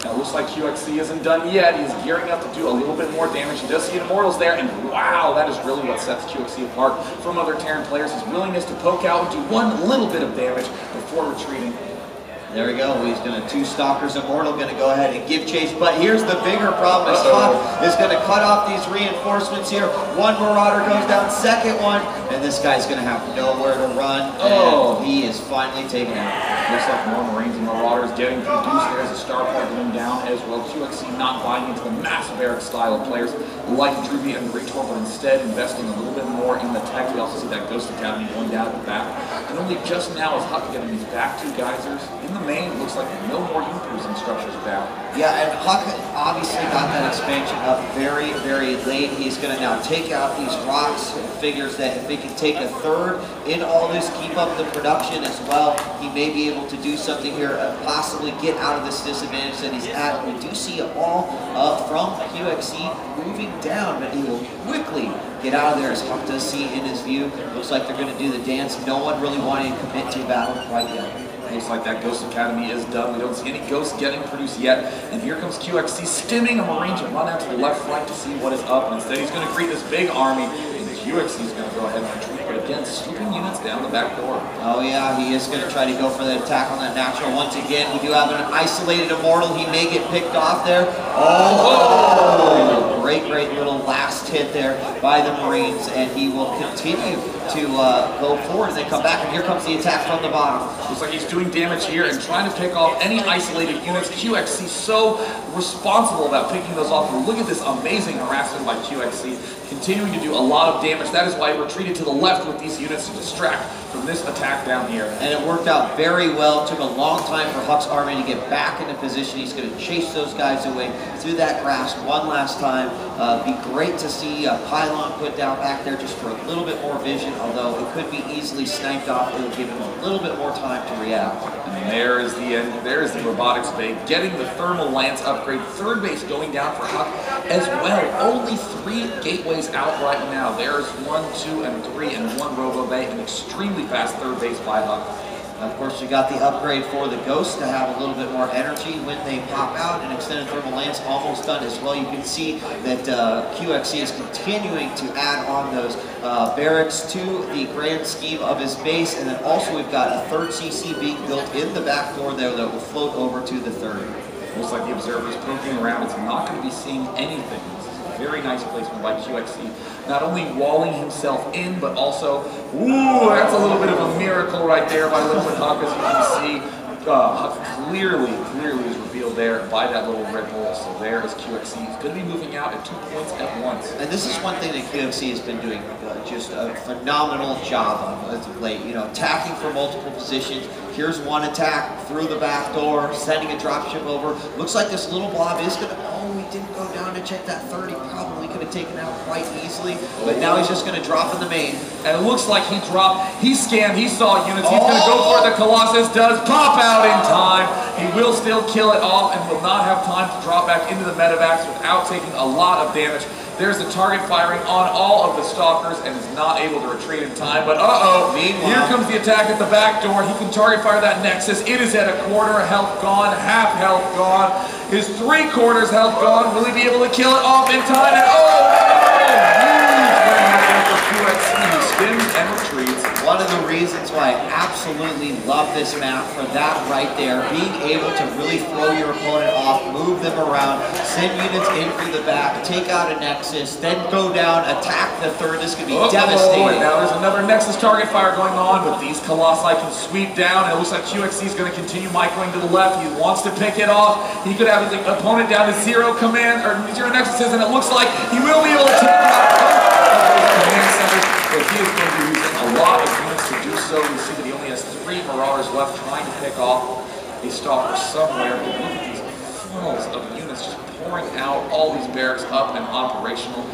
Now it looks like QXC isn't done yet. He's gearing up to do a little bit more damage. He does see Immortals there, and wow, that is really what sets QXC apart from other Terran players. His willingness to poke out and do one little bit of damage before retreating. There we go. He's going to two Stalkers Immortal, going to go ahead and give chase. But here's the bigger problem. Is Huck is going to cut off these reinforcements here. One Marauder goes down, second one, and this guy's going to have nowhere to run. Oh, he is finally taken out. Looks like more Marines and Marauders getting produced. There's a star part going down as well. QXC not buying into the massive Eric style of players like Druby and Greator, but instead investing a little bit more in the tech. We also see that Ghost Academy going down at the back. And only just now is Huck getting these back two geysers. In the main, it looks like no more U-cruising structures down. Yeah, and Huck obviously got that expansion up very, very late. He's going to now take out these rocks and figures that if they can take a third in all this, keep up the production as well, he may be able to do something here, possibly get out of this disadvantage that he's at. We do see it all from QXC moving down, but he will quickly get out of there, as Huck does see in his view. Looks like they're going to do the dance. No one really wanting to commit to battle quite yet. Looks like that Ghost Academy is done. We don't see any ghosts getting produced yet. And here comes QXC stimming a Marine to run out to the left flank to see what is up. And instead he's going to greet this big army. And QXC is going to go ahead and retreat. But again, swooping units down the back door. Oh yeah, he is going to try to go for the attack on that natural. Once again, we do have an isolated Immortal. He may get picked off there. Oh! Great little last hit there by the Marines. And he will continue to go forward and then come back, and here comes the attack from the bottom. Looks like he's doing damage here and trying to pick off any isolated units. QXC so responsible about picking those off. And look at this amazing harassment by QXC, continuing to do a lot of damage. That is why he retreated to the left with these units to distract from this attack down here. And it worked out very well. It took a long time for Huck's army to get back into position. He's going to chase those guys away through that grass one last time. Be great to see a pylon put down back there just for a little bit more vision, although it could be easily sniped off. It will give him a little bit more time to react. And there is the end. There is the robotics bay getting the thermal lance upgrade. Third base going down for Huck as well. Only 3 gateways out right now. There's 1, 2, and 3, and 1 robo bay. An extremely fast third base by Huck. Of course, you got the upgrade for the Ghost to have a little bit more energy when they pop out, and extended thermal lance almost done as well. You can see that QXC is continuing to add on those barracks to the grand scheme of his base, and then also we've got a third CC being built in the back door there that will float over to the third. Looks like the observer's poking around. It's not going to be seeing anything. Very nice placement by QXC. Not only walling himself in, but also, ooh, that's a little bit of a miracle right there by Liquid Huck, as you can see. Huck clearly is revealed there by that little red hole. So there is QXC. He's going to be moving out at 2 points at once. And this is one thing that QXC has been doing just a phenomenal job of as of late. You know, attacking from multiple positions. Here's one attack through the back door, sending a dropship over. Looks like this little blob is going to, oh, he didn't go down to check that 30. Probably could have taken out quite easily, but now he's just going to drop in the main. And it looks like he dropped, he scanned, he saw units. He's going to go for it. The Colossus does pop out in time. He will still kill it off and will not have time to drop back into the medevacs without taking a lot of damage. There's the target firing on all of the Stalkers and is not able to retreat in time. But here comes the attack at the back door. He can target fire that Nexus. It is at a quarter health gone, half health gone. His 3/4 health gone. Will he be able to kill it off in time? And huge QXC. He spins and retreats. One of the reasons why I absolutely love this map for that right there, being able to really throw your opponent off, move them around, send units in through the back, take out a Nexus, then go down, attack the third. This could be devastating. And now there's another Nexus target fire going on, but these Colossi can sweep down. And it looks like QXC is going to continue microing to the left. He wants to pick it off. He could have his opponent down to 0 command or 0 Nexuses, and it looks like he will be able to take out both command centers. But he is going to be using a lot of units to do so. We see that he only has 3 Marauders left trying to pick off a Stalker somewhere. But look at these funnels of units just pouring out, all these barracks up and operational.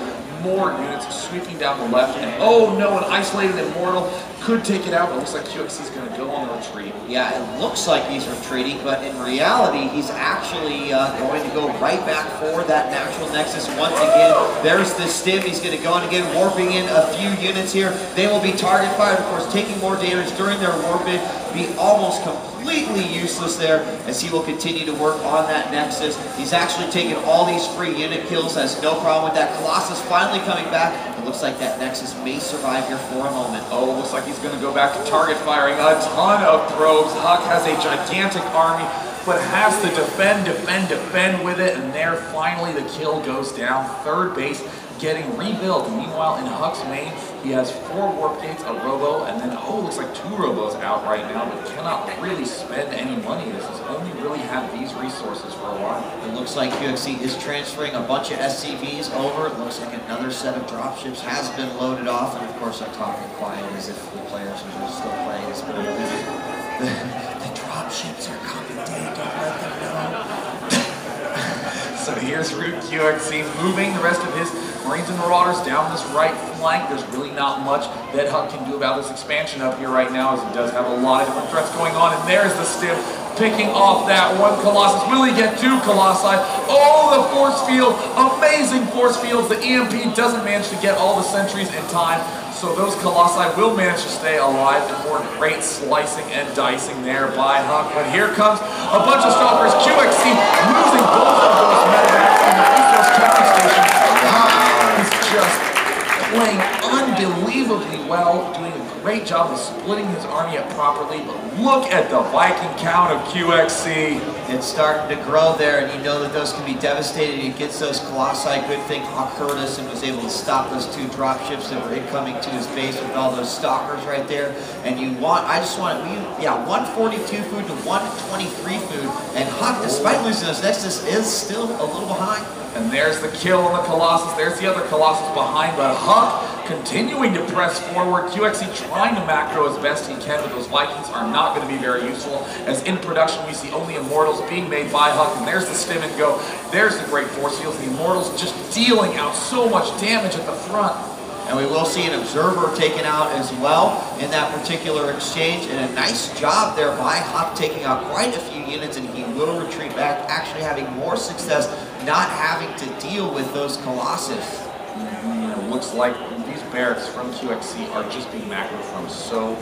More units sweeping down the left. And oh no, an isolated Immortal could take it out, but it looks like QXC is going to go on the retreat. Yeah, it looks like he's retreating, but in reality, he's actually going to go right back for that natural Nexus once again. There's the stim. He's going to go on again, warping in a few units here. They will be target fired, of course, taking more damage during their warp in. be almost completely useless there as he will continue to work on that Nexus. He's actually taken all these free unit kills, has no problem with that. Colossus finally coming back. It looks like that Nexus may survive here for a moment. Oh, looks like he's going to go back to target firing a ton of probes. Huck has a gigantic army, but has to defend with it, and there finally the kill goes down. Third base getting rebuilt. Meanwhile, in Huck's main, he has 4 warp gates, a robo, and then, oh, looks like 2 robos out right now, but cannot really spend any money. This has only really had these resources for a while. It looks like QXC is transferring a bunch of SCVs over. It looks like another set of dropships has been loaded off, and of course I'm talking quiet as if the players are still playing this, but the dropships are coming, Dave, don't let them know. So here's Root QXC moving the rest of his Marines and Marauders down this right flank. There's really not much that Huck can do about this expansion up here right now, as he does have a lot of different threats going on. And there's the Stim picking off that one Colossus. Will he get 2 Colossi? Oh, the force field, amazing force fields. The EMP doesn't manage to get all the sentries in time, so those Colossi will manage to stay alive, and more great slicing and dicing there by Huck. But here comes a bunch of Stalkers. QXC losing both of those medevacs in the resource checking station. He's just playing unbelievably well, doing a great job of splitting his army up properly, but look at the Viking count of QXC. It's starting to grow there, and you know that those can be devastating against those Colossi. Good thing Huck heard us and was able to stop those 2 dropships that were incoming to his base with all those stalkers right there. And you want, 142 food to 123 food, and Huck, despite losing those Nexus, is still a little behind. And there's the kill on the Colossus. There's the other Colossus behind, but Huck continuing to press forward. QXC trying to macro as best he can, but those Vikings are not going to be very useful, as in production we see only Immortals being made by Huck. And there's the Stim and Go. There's the great force fields. The Immortals just dealing out so much damage at the front. And we will see an Observer taken out as well in that particular exchange. And a nice job there by Huck, taking out quite a few units, and he will retreat back, actually having more success not having to deal with those Colossus. It looks like these barracks from QXC are just being macroed from so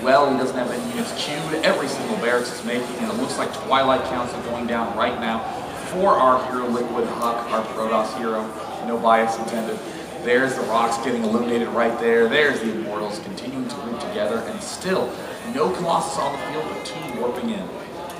well. He doesn't have any units queued. Every single barracks is making, and it looks like Twilight counts are going down right now for our hero Liquid Huck, our Protoss hero. No bias intended. There's the rocks getting eliminated right there. There's the Immortals continuing to group together, and still no Colossus on the field, but 2 warping in.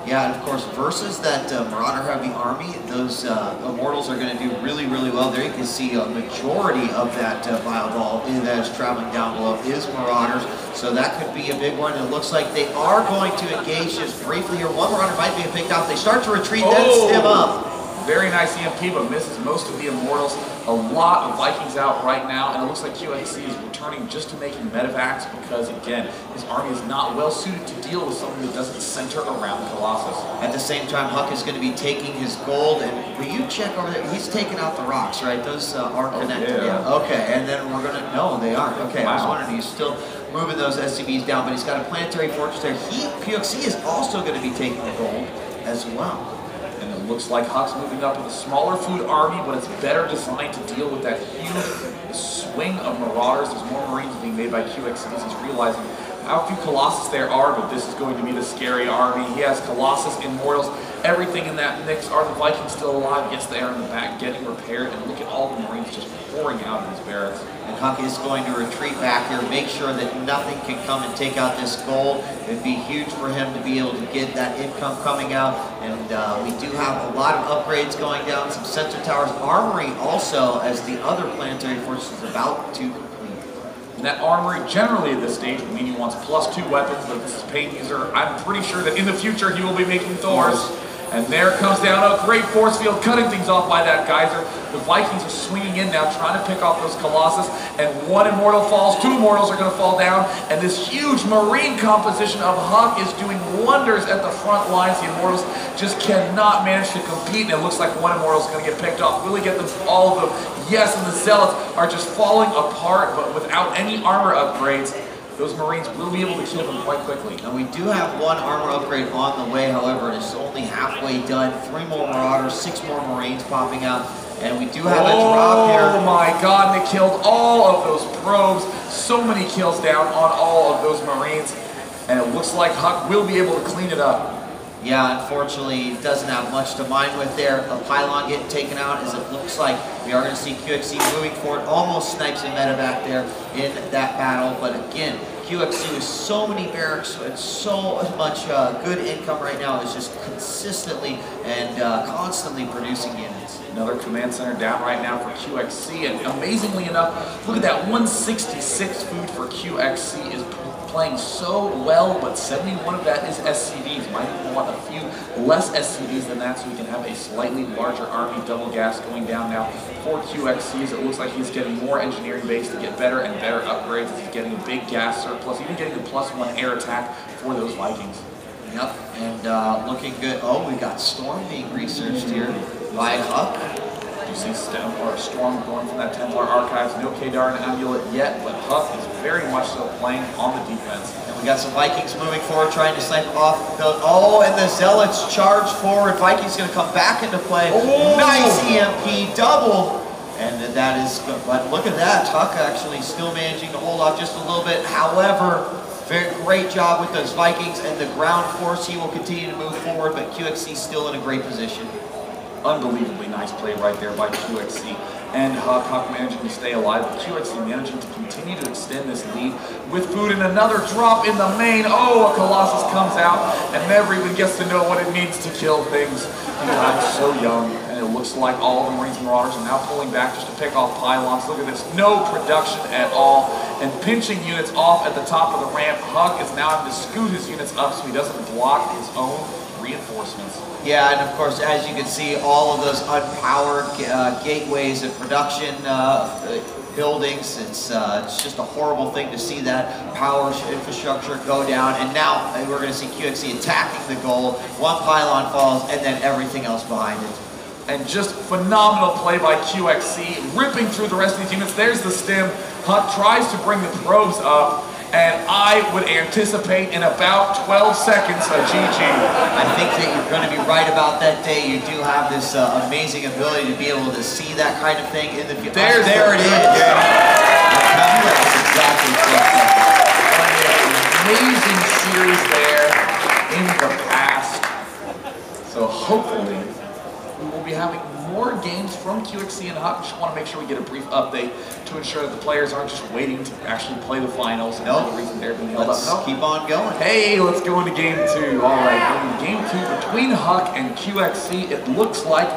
Yeah, and of course, versus that Marauder-heavy army, those Immortals are going to do really, really well. There you can see a majority of that Vile Ball that is traveling down below is Marauders, so that could be a big one. It looks like they are going to engage just briefly here. One Marauder might be picked off. They start to retreat, then Stim up. Very nice EMP, but misses most of the Immortals. A lot of Vikings out right now, and it looks like QXC is returning just to making medevacs because, again, his army is not well suited to deal with something that doesn't center around Colossus. At the same time, Huck is going to be taking his gold, and will you check over there? He's taking out the rocks, right? Those are connected. Yeah. Okay, and then we're going to, no, they aren't. Okay, wow. I was wondering, he's still moving those SCVs down, but he's got a planetary fortress there. QXC is also going to be taking the gold as well. And it looks like Huck's moving up with a smaller food army, but it's better designed to deal with that huge swing of Marauders. There's more Marines being made by QXC as he's realizing how few Colossus there are, but this is going to be the scary army. He has Colossus, Immortals, everything in that mix. Are the Vikings still alive? Yes, they are in the back, getting repaired, and look at all the Marines just pouring out in these barracks. And Huck is going to retreat back here, make sure that nothing can come and take out this gold. It'd be huge for him to be able to get that income coming out. And we do have a lot of upgrades going down, some sensor towers, armory also, as the other planetary force is about to complete. And that armory generally at this stage would mean he wants +2 weapons, but this is Pain User. I'm pretty sure that in the future he will be making Thors. And there comes down a great force field, cutting things off by that Geyser. The Vikings are swinging in now, trying to pick off those Colossus, and 1 Immortal falls, 2 Immortals are going to fall down, and this huge Marine composition of Huck is doing wonders at the front lines. The Immortals just cannot manage to compete, and it looks like 1 Immortal is going to get picked off. Will he get them, all of them? Yes, and the Zealots are just falling apart, but without any armor upgrades, those Marines will be able to kill them quite quickly. Now we do have 1 armor upgrade on the way, however, it is only halfway done. 3 more Marauders, 6 more Marines popping out, and we do have a drop here. Oh my god, they killed all of those probes. So many kills down on all of those Marines. and it looks like Huck will be able to clean it up. Yeah, unfortunately, he doesn't have much to mine with there. A pylon getting taken out as it looks like we are going to see QXC moving forward. Almost snipes a medevac there in that battle. But again, QXC with so many barracks and so much good income right now is just consistently and constantly producing units. Another command center down right now for QXC, and amazingly enough, look at that 166 food for QXC is playing so well, but 71 of that is SCVs. Might even want a few less SCVs than that so we can have a slightly larger army. Double gas going down now for QXCs. It looks like he's getting more engineering base to get better and better upgrades as he's getting a big gas surplus, even getting a +1 air attack for those Vikings. Yep, and looking good. Oh, we got Storm being researched here by Huck. You see Storm going from that Templar Archives. No Kadar and Amulet yet, but Huck is very much so playing on the defense. And we got some Vikings moving forward, trying to snipe off those. Oh, and the Zealots charge forward. Vikings going to come back into play. Oh. Nice EMP double. And that is good. But look at that. Huck actually still managing to hold off just a little bit. However, very great job with those Vikings and the ground force. He will continue to move forward, but QXC still in a great position. Unbelievably nice play right there by QXC and Huck. Huck managing to stay alive, but QXC managing to continue to extend this lead with food and another drop in the main. Oh, a Colossus comes out and never even gets to know what it means to kill things. He died so young, and it looks like all the Marines and Marauders are now pulling back just to pick off pylons. Look at this, no production at all, and pinching units off at the top of the ramp. Huck is now having to scoot his units up so he doesn't block his own reinforcements. Yeah, and of course, as you can see, all of those unpowered gateways and production buildings, it's just a horrible thing to see that power infrastructure go down. And now we're going to see QXC attacking the goal. One pylon falls, and then everything else behind it. And just phenomenal play by QXC, ripping through the rest of these units. There's the stim. Huck tries to bring the probes up, and I would anticipate in about 12 seconds a GG. I think that you're going to be right about that day. You do have this amazing ability to be able to see that kind of thing in the future. There it is. Exactly. Amazing series there in the past. So hopefully we will be having more games from QXC and Huck. Just want to make sure we get a brief update to ensure that the players aren't just waiting to actually play the finals. And the reason they're being held up. Let's keep on going. Hey, let's go into game 2. All right, going into game 2 between Huck and QXC. It looks like